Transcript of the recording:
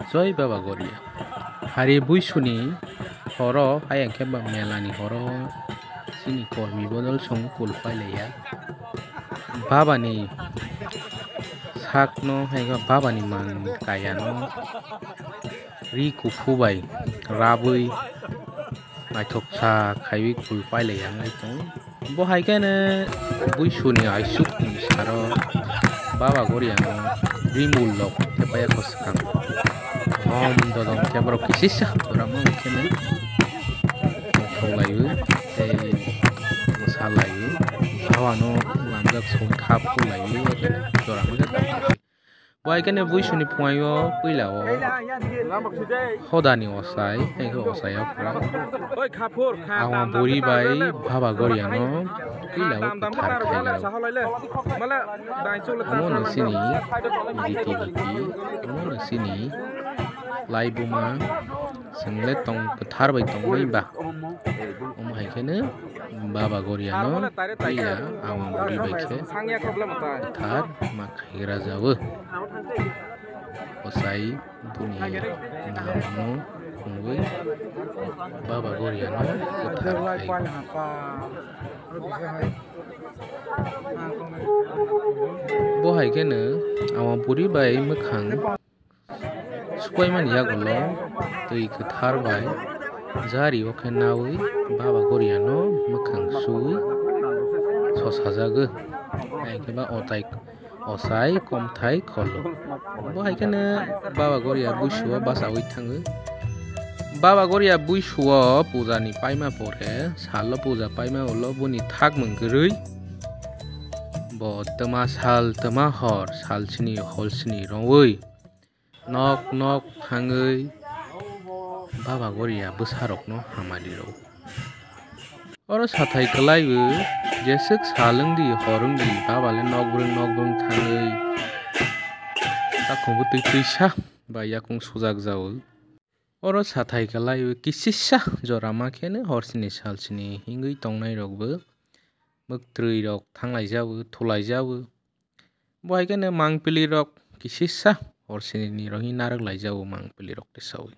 Joy Baba Goria. Hari Buishuni, Horo, I am Keba Melani Horo, Sini Kormi Bodol Song Kulpalea. Babani Sakno, Hega Babani Man Kayano, Riku Fubai, Rabui, I took Sa Kai Kulpalea. Bohaikane Buishuni, I shook Saro Baba Goriano, Rimulok, the Payakoskan. Dodong Cabro Kisisa, Ramon Kene, Tolayu, Masalayu, Havano, Landak Son Capu Layu, Doramaka. Why can a bush on the Poyo, Willow, Hodani Osai, Ego Osai Opera, our Buri by Baba Goriano, Willow, Sini. Lai Buma, Singlet Tong, Patar by Tong Riba. Haikene, Baba Goriano, Pia, our body by Tar, Makirazawa, Osai, Bunia, Namo, Kungwe, Baba Goriano, Bohaikene, our body by Makang. Squayman Yagolo, the Katarbai, Zari Okanawi, Baba Goriano, Makang Sui, Sosazaga, Aikaba Otai, Osai, Comtai, Kolo. Bohaikana, Baba Goria Bushua, Basawitanga, Baba Goria Bushua, Puzani Paima Pore, Sala Puza Paima, Olobuni Tagman Guri, Bo Tamas Hal Tamahor, Salsini, Holsini, Ronway. Nok hangai Baba Goria Busharok no Hamadiro. Or a satai kalaibu, Jessex Halandi, Horungi, Baba Nogbrun Tangai Takumbuti Tisha by Yakung Suzagzao. Or a satai kalaibu Kisisha, Jorama Kene, Horsini Salsini, Hingui Tongnai Rogbu, Muktri Rock, Tanglai Jawu, Tolai Jawu. Boy can a mang pili rock, Kisisa. Or sini rohi narak lai jauh mang peli rok te sawi.